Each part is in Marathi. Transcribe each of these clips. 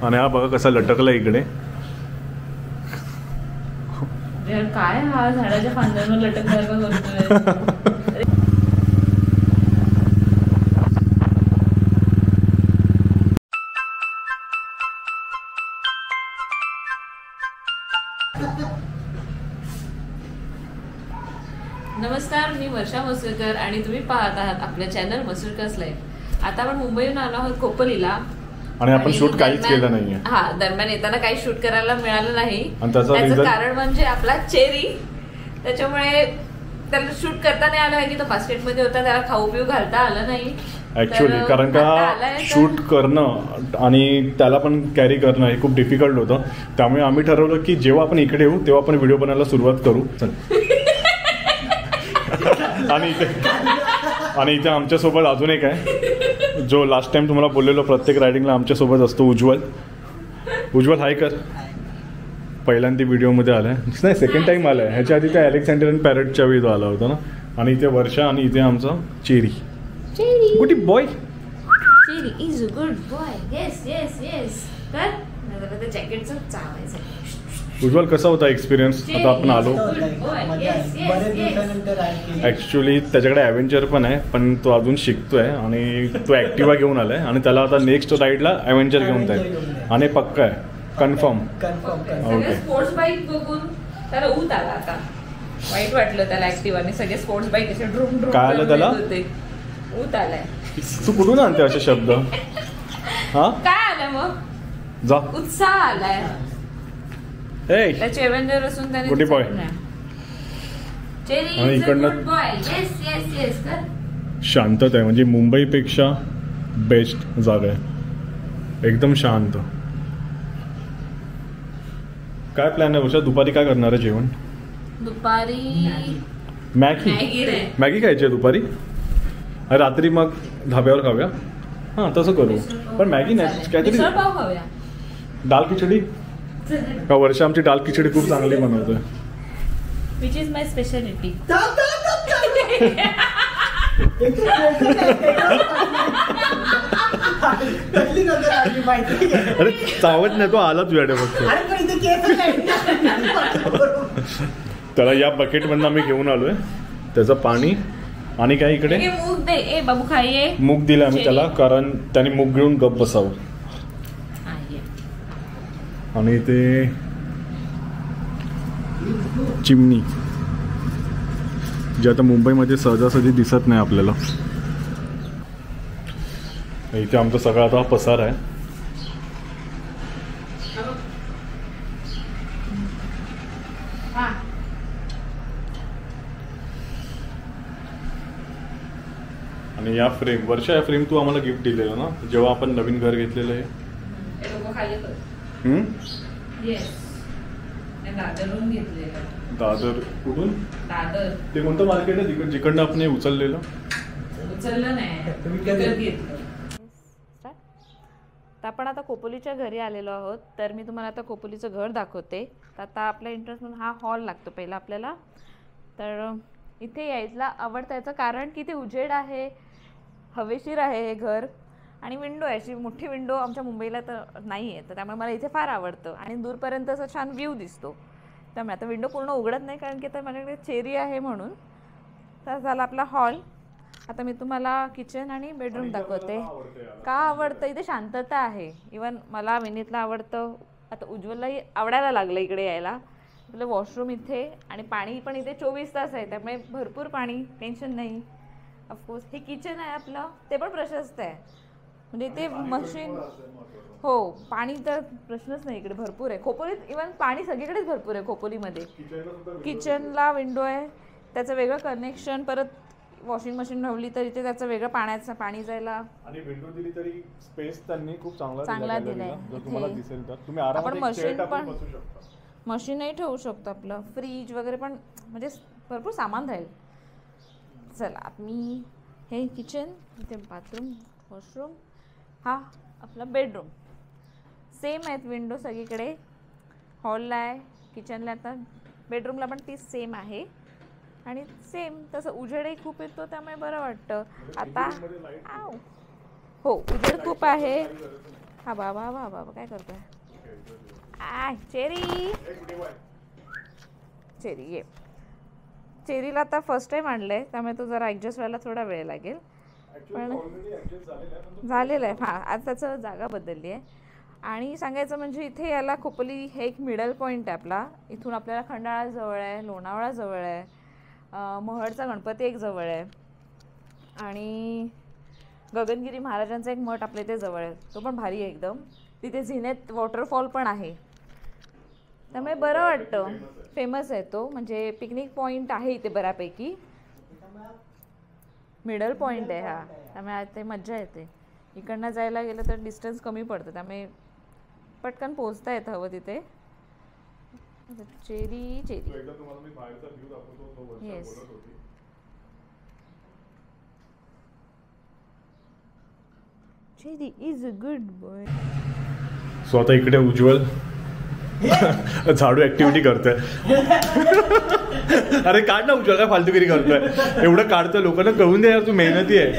आणि हा बघा कसा लटकला इकडे. काय हा झाडाच्या फांद्यांवर लटकल्यासारखं करतोय. नमस्कार, मी वर्षा मसुरकर आणि तुम्ही पाहत आहात आपल्या चॅनल मसुरकर्स लाईफ. आता आपण मुंबईहून आलो आहोत कोपलीला आणि आपण शूट काहीच केलं नाहीये. हा, दरम्यान येताना काही शूट करायला मिळालं नाही. त्याचं कारण म्हणजे आपला चेरी. त्याच्यामुळे त्याला शूट करता नाही आलं, की तो बास्केटमध्ये होता, त्याला खाऊ पिऊ घालता आलं नाही ऍक्च्युअली. कारण का शूट करणं आणि त्याला पण कॅरी करणं हे खूप डिफिकल्ट होतं. त्यामुळे आम्ही ठरवलं की जेव्हा आपण इकडे येऊ तेव्हा आपण व्हिडिओ बनायला सुरुवात करू. आणि इथे आमच्यासोबत अजून एक आहे जो लास्ट टाइम तुम्हाला बोललेलो प्रत्येक रायडिंगला आमच्यासोबत असतो, उज्ज्वल. उज्ज्वल हाय कर. पहिल्यांदा व्हिडिओमध्ये आलाय, नाही सेकंड टाइम आलाय. ह्याच्या आधी त्या अलेक्झांडर अँड पॅरेटच्या वेळी आला होता ना. आणि इथे वर्षा आणि इथे आमचा cherry. Good boy. Cherry is a good boy. Yes yes yes. कर ना त्या जॅकेटचं चावायचं. उज्ज्वल कसा होता एक्सपिरियन्स? आता आपण आलो. ऍक्च्युली त्याच्याकडे ॲव्हेंजर पण आहे, पण तो अजून शिकतोय आणि तो ऍक्टिवा घेऊन आलाय आणि त्याला आता नेक्स्ट राईडला ॲव्हेंजर घेऊन जाईल. आणि पक्का आहे, कन्फर्म. ओके. स्पोर्ट्स बाईक बघून त्याला ऊत आला. आता वाईट वाटलं त्याला ऍक्टिवाने. सगळे स्पोर्ट्स बाईक असे ड्रूम ड्रूम. काय आलं त्याला? ऊत आलाय. तू कुठून आणते असे शब्द? हा काय आलं मग? जा. उत्साह आलाय. त्याचे एव्हेंजर असून त्याने गुड बॉय. शांतता आहे, म्हणजे मुंबईपेक्षा बेस्ट जागा आहे. एकदम शांत. काय प्लॅन आहे वर्षा? दुपारी काय करणार आहे जेवण? दुपारी मॅगी खायची आहे दुपारी. रात्री मग धाब्यावर खाऊया. हा तसं करू. पण मॅगी नाही, काहीतरी दाल खिचडी. का वर्षा आमची दाल खिचडी खूप चांगली बनवतोय. Which is my speciality. अरे चावत नाही तो, आला तुझ्याकडे फक्त. त्याला या बकेट मधून आम्ही घेऊन आलोय. त्याचं पाणी आणि काय इकडे मूग दे. ए बाबू खाये. मूग दिलं आम्ही त्याला, कारण त्याने मूग घेऊन गप बसावं. आणि ते चिमणी जे आता मुंबईमध्ये सहजासहजी दिसत नाही आपल्याला. इथे आमचा सगळा आता पसार आहे. आणि या फ्रेम, वर्षा या फ्रेम तू आम्हाला गिफ्ट दिलेलं ना जेव्हा आपण नवीन घर घेतलेलं आहे. दादर. कुठून? दादर. ते कोणतं मार्केट आहे जिकडनं आपण उचललेलं? उचललं नाही. आपण आता कोपोलीच्या घरी आलेलो आहोत. तर मी तुम्हाला आता कोपोलीचं घर दाखवते. तर आता आपल्या इंटरेस्ट म्हणून हा हॉल लागतो पहिला आपल्याला. तर इथे यायला आवडतं कारण की ते उजेड आहे, हवेशीर आहे हे घर. आणि विंडो आहे, अशी मोठी विंडो आमच्या मुंबईला तर नाही आहे. तर त्यामुळे मला इथे फार आवडतं. आणि दूरपर्यंत असं छान व्ह्यू दिसतो. त्यामुळे आता विंडो पूर्ण उघडत नाही कारण की आता माझ्याकडे चेरी आहे म्हणून. तर झाला आपला हॉल. आता मी तुम्हाला किचन आणि बेडरूम दाखवते. का आवडतं? इथे शांतता आहे. इवन मला, विनीतला आवडतं. आता उज्ज्वललाही आवडायला लागलं इकडे यायला. आपलं वॉशरूम इथे आणि पाणी पण इथे 24 तास आहे. त्यामुळे भरपूर पाणी, टेन्शन नाही. ऑफकोर्स हे किचन आहे आपलं, ते पण प्रशस्त आहे. म्हणजे ते मशीन. हो, पाणी तर प्रश्नच नाही, इकडे भरपूर आहे. खोपोलीत इवन पाणी सगळीकडेच भरपूर आहे खोपोलीमध्ये. किचनला विंडो आहे, त्याचं वेगळं कनेक्शन. परत वॉशिंग मशीन ठेवली तर इथे त्याचं वेगळं पाण्याचं पाणी जायला. आणि विंडो दिली तरी स्पेस त्यांनी खूप चांगला दिलाय. आपण मशीनही ठेवू शकतो. आपलं फ्रीज वगैरे पण, म्हणजे भरपूर सामान राहील. चला, मी हे किचन, इथे बाथरूम, वॉशरूम, हा आपला बेडरूम. सेम आहेत विंडो सगळीकडे. हॉलला आहे, किचनला. आता बेडरूमला पण ती सेम आहे. आणि सेम तसं उजेडही खूप येतो त्यामुळे बरं वाटतं. आता हो, उजेड खूप आहे. हा बाबा बाबा काय करतोय? आय चेरी, चेरी ये. चेरीला आता फर्स्ट टाइम आणलंय त्यामुळे तो जरा ॲडजस्ट व्हायला थोडा वेळ लागेल. पण झालेलं आहे. हां आज त्याचं जागा बदलली आहे. आणि सांगायचं म्हणजे इथे याला खोपोली हे एक मिडल पॉईंट आहे आपला. इथून आपल्याला खंडाळा जवळ आहे, लोणावळा जवळ आहे, महडचा गणपती एक जवळ आहे आणि गगनगिरी महाराजांचा एक मठ आपल्या इथे जवळ आहे. तो पण भारी आहे एकदम. तिथे झिनेत वॉटरफॉल पण आहे त्यामुळे बरं वाटतं. फेमस आहे तो, म्हणजे पिकनिक पॉईंट आहे इथे बऱ्यापैकी. मिडल पॉईंट आहे हा, त्यामुळे ते मज्जा येते. इकडनं जायला गेलं तर डिस्टन्स कमी पडतं त्यामुळे पटकन पोहोचता येतं हवं तिथे. Cherry cherry yes. Cherry is a good boy. So आता इकडे उज्ज्वल झाडू ऍक्टिव्हिटी करतोय. अरे काढ ना उज्ज्वल, काय फालतूगिरी करतोय? एवढं काढतोय, लोकांना कळून दे यार तू मेहनती आहे.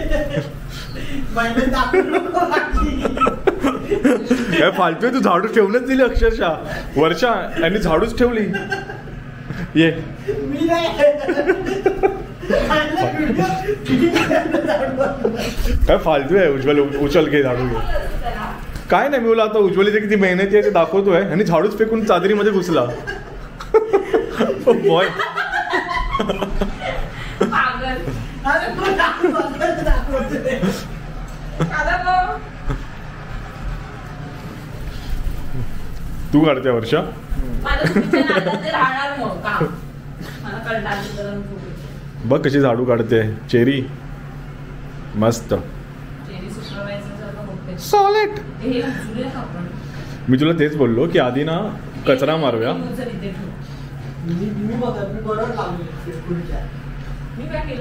काय फालतू आहे तू? झाडू ठेवूनच दिली अक्षरशः. वर्षा यांनी झाडूच ठेवली. ये काय फालतू आहे उज्ज्वल. उचल घे झाडू घे. काय नाही, मी बोला आता उज्ज्वलीची किती मेहनती आहे ते दाखवतोय आणि झाडूच फेकून चादरीमध्ये घुसला. बॉय तू काढते वर्षा. बघ कशी झाडू काढते चेरी, मस्त सॉलिड. मी तुला तेच बोललो की आधी ना कचरा मारूया.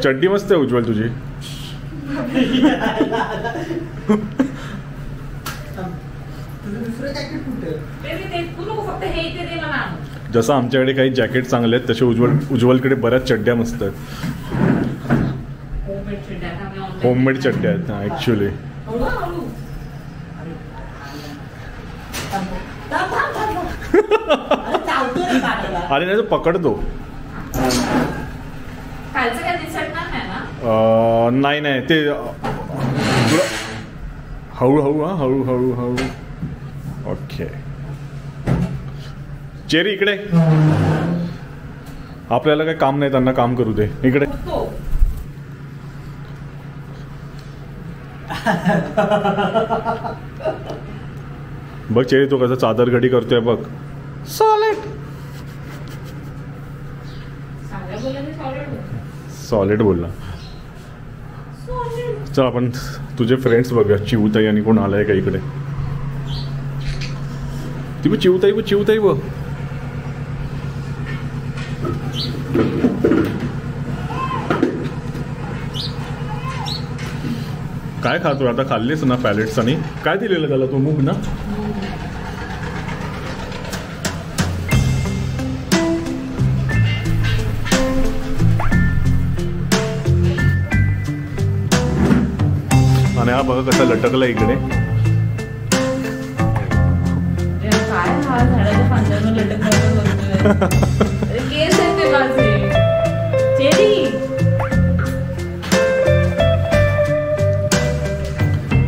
चड्डी मस्त आहे उज्ज्वल तुझी. जसं आमच्याकडे काही जॅकेट चांगले आहेत तसे उज्ज्वलकडे बऱ्याच चड्ड्या मस्त आहेत. होममेड चड्ड्या आहेत ना ऍक्च्युली. अरे नाही तो पकडतो. नाही नाही ते हळूहळू. हा हळूहळू हळू. ओके चेरी इकडे. आपल्याला काही काम नाही, त्यांना काम करू दे. इकडे बघ चेरी तो कसा चादर घडी करतोय बघ. सॉलिड सॉलिड बोलला. चल आपण तुझे फ्रेंड्स बघूया. चिवताई आणि कोण आलाय का इकडे? ती बघ चिवताई, बघ चिवताई बघ. काय खातो आता? खाल्लीस ना पॅलेट्स. आणि काय दिलेलं त्याला तो? मूग ना. आणि हा बघा कसा लटकला इकडे.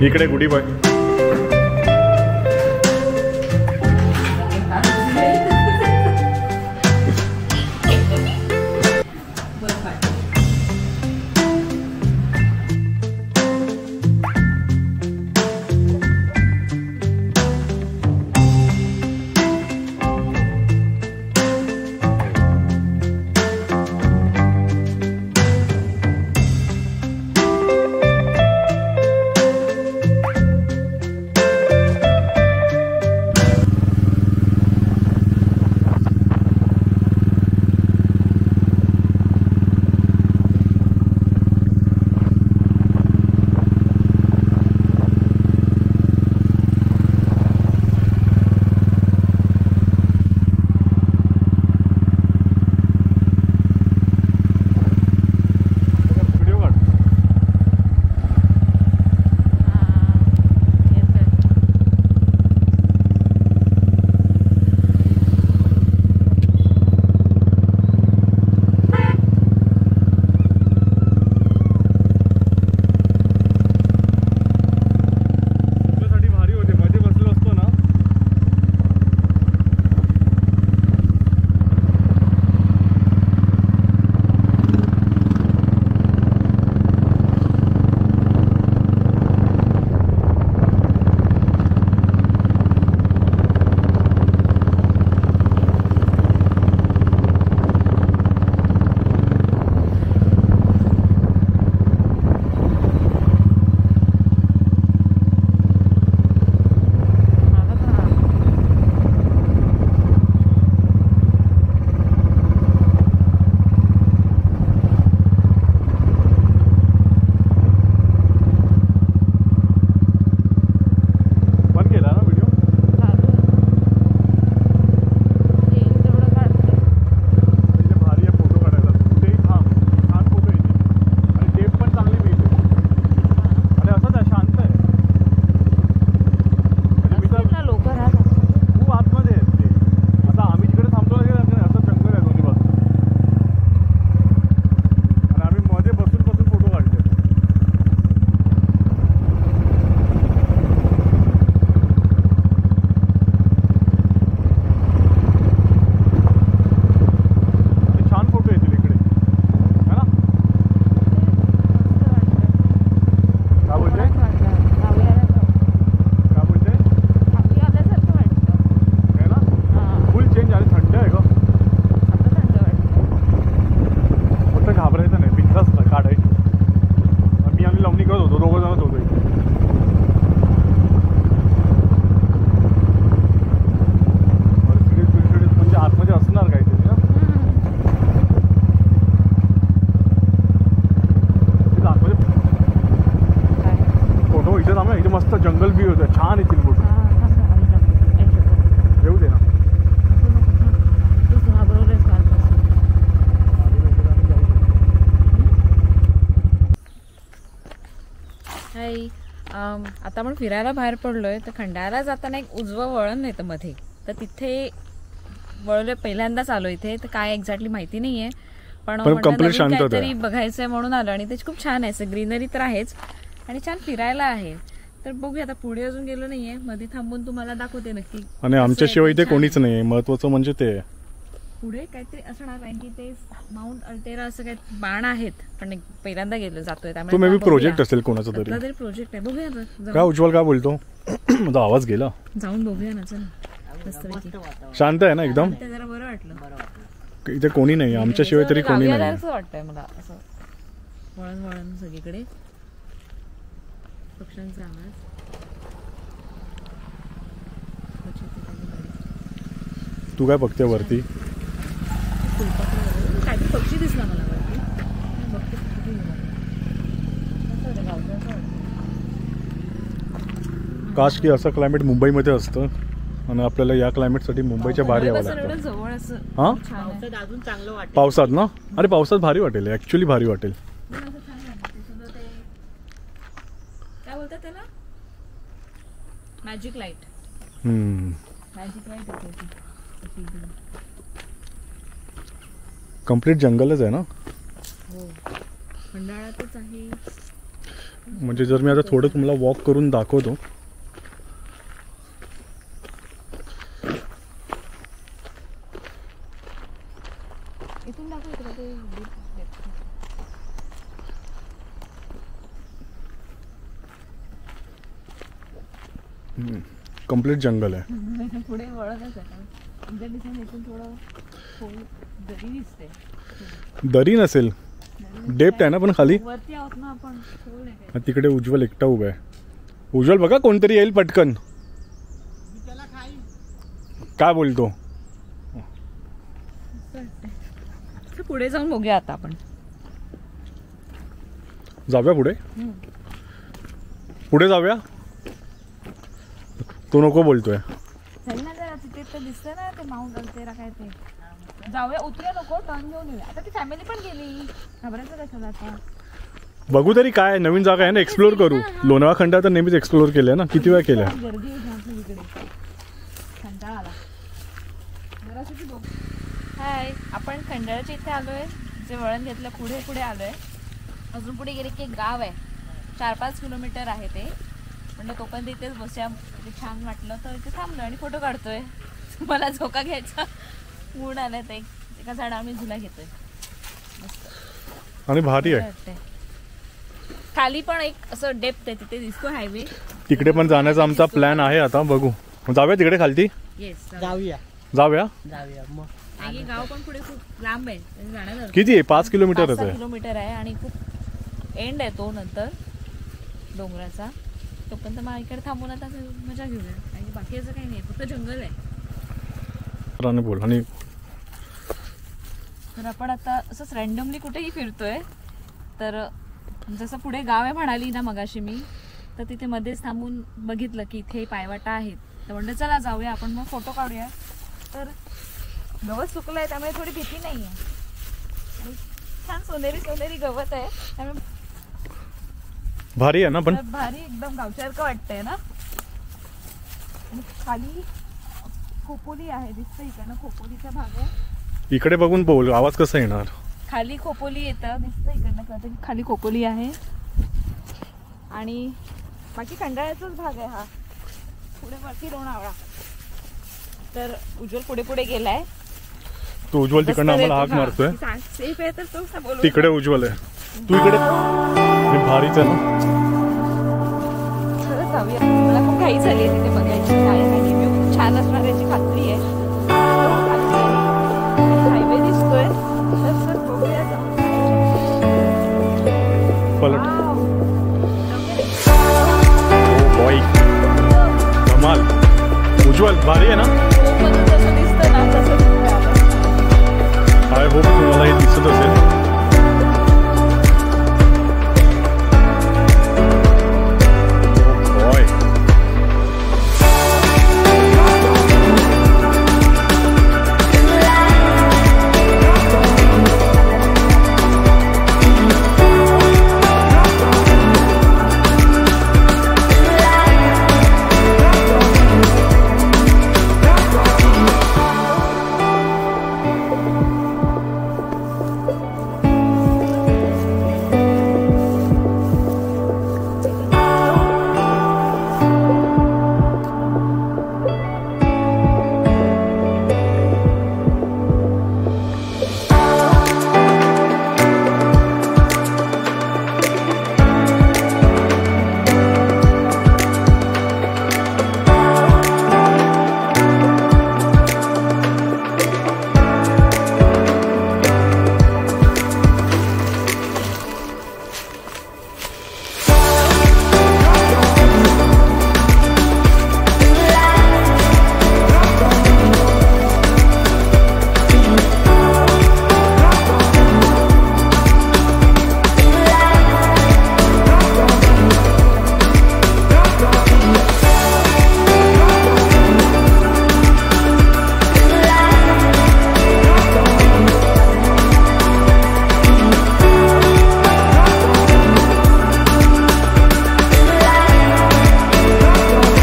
इकडे गुडी बाय. मस्त जंगल बी होतं, छान येतील फोटो. येऊ दे ना. हाय, आता आपण फिरायला बाहेर पडलोय. तर खंडाळ्याला जाताना एक उजवं वळण येतं मध्ये, तर तिथे वळलोय. पहिल्यांदाच आलो इथे, तर काय एक्झॅक्टली माहिती नाहीये, पण कंप्लीट शांतता काहीतरी बघायचंय म्हणून आलो. आणि त्याची खूप छान आहे, ग्रीनरी तर आहेच आणि छान फिरायला आहे. तर बघूया, आता पुढे अजून गेलो नाहीये, मध्ये थांबून तुम्हाला दाखवते नक्की. आणि आमच्याशिवाय इथे कोणीच नाही, महत्वाचं म्हणजे ते. पुढे काहीतरी असणार आहे की ते माउंट अल्टेरा असं काही बाण आहेत, पण पहिल्यांदा गेलो जातोय त्यामुळे. तो मे बी प्रोजेक्ट असेल कोणाचा तरी प्रोजेक्ट आहे. बघूया ना. काय उज्ज्वल काय बोलतो? माझा आवाज गेला. जाऊन बघूया ना, चल. शांत आहे ना एकदम, जरा बरं वाटलं. इथे कोणी नाही, आमच्याशिवाय तरी कोणी नाही. असं वाटतंय मला, असं वळण वळण सगळीकडे पक्ष्यांचा आवाज. तू काय बघते वरती? काय पक्षी दिसला मला वरती. काश की असं क्लायमेट मुंबईमध्ये असतं आणि आपल्याला या क्लायमेटसाठी मुंबईच्या बाहेर यावं लागतं. जवळ असं हां, अजून चांगलं वाटतं पावसात ना. अरे पावसात भारी वाटेल, ऍक्च्युली भारी वाटेल. काय बोलतात त्याला, मॅजिक लाईट. मॅजिक लाईट होती. कम्प्लीट जंगलच आहे ना. हो, खंडाळ्यातच आहे. म्हणजे जर मी आता थोडं तुम्हाला वॉक करून दाखवतो. इथून दाखवतो ते. कम्प्लीट जंगल आहे. पुढे वळणच आहे. आमच्या दिसून इथून थोडं दरी दिसते. दरी नसेल, डेप्थ आहे ना, पण खाली वरती आहोत ना आपण. तिकडे उज्ज्वल एकटा उभा आहे. उज्ज्वल बघा, कोणतरी येईल पटकन. काय बोलतो? पुढे जाऊन बघूया आता आपण. जाऊया पुढे. पुढे जाऊया. तो नको बोलतोय. तिथे तर दिसतंय ना ते माउंट अल्टेरा काय ते. जाऊया, उतरूया, नको टर्न घेऊन येऊया. आता ती फॅमिली पण गेली, घाबरायचं कशाला आता. बघू तरी काय नवीन जागा आहे ना, एक्सप्लोर करू. लोणावळा खंडाळा तर नेहमीच एक्सप्लोर केलंय ना, किती वेळा केलंय. गर्दी आहे इकडे खंडाळाला. हाय, आपण खंडाळाच्या इथे आलोय. जे वळण घेतलं पुढे पुढे आलोय. अजून पुढे गेले की एक गाव आहे, 4-5 किलोमीटर आहे ते. म्हणलं तोपर्यंत इथेच बसूया, छान वाटलं तर इथे थांबलो आणि फोटो काढतोय. मला झोका घ्यायचा मूड आलाय, ते एका झाडावर मी झुला घेतोय. आणि भारी आहे. खाली पण एक असं डेप्थ आहे, तिथे दिसतो हायवे. तिकडे पण जाण्याचा आमचा प्लॅन आहे. आता बघू, जाऊया तिकडे खालती. येस, जाऊया. गाव पण पुढे खूप लांब आहे, जाण्याचं. किती आहे? 5 किलोमीटर किलोमीटर आहे आणि खूप एंड आहे तो नंतर डोंगराचा. तोपर्यंत मग इकडे थांबून आता मजा घेऊया. आणि बाकी असं काही नाही, फक्त जंगल आहे. बोल. आणि तर आपण आता असंच रॅन्डमली कुठेही फिरतोय. तर जसं पुढे गाव आहे म्हणाली ना मगाशी मी, तर तिथे मध्येच थांबून बघितलं की इथे पायवाटा आहेत. तर म्हणलं चला जाऊया आपण, मग फोटो काढूया. तर गवत सुकलं आहे त्यामुळे थोडी भीती नाही आहे. छान सोनेरी सोनेरी गवत आहे, त्यामुळे भारी आहे ना. पण भारी, एकदम गावसारखं वाटतंय ना. आणि खाली खोपोली आहे, दिसतं इकडनं खोपोलीचा भाग आहे. इकडे बघून बोल, आवाज कसा येणार. खाली खोपोली येतं, दिसतं इकडनं कळतं की खाली खोपोली आहे. आणि बाकी खंडाळ्याचाच भाग आहे हा. पुढे वरती लोणावळा. तर उज्ज्वल पुढे पुढे गेलाय. तो उज्ज्वल तिकडनं आम्हाला हाक मारतोय. सेफ आहे तर तो बोलू. तिकडे उज्ज्वल आहे, तू इकडे. भारीच आहे ना. खरंच जाऊया, मला खूप घाई झाली आहे तिथे बघायची. काय व्ह्यू छान असणार याची खात्री आहे. हायवे दिसतोय, तर बघूया जाऊन. पलट. बॉय कमाल. उज्ज्वल भारी आहे ना. जसं दिसतं ना तसं. आय होप तुम्हाला हे दिसत असेल.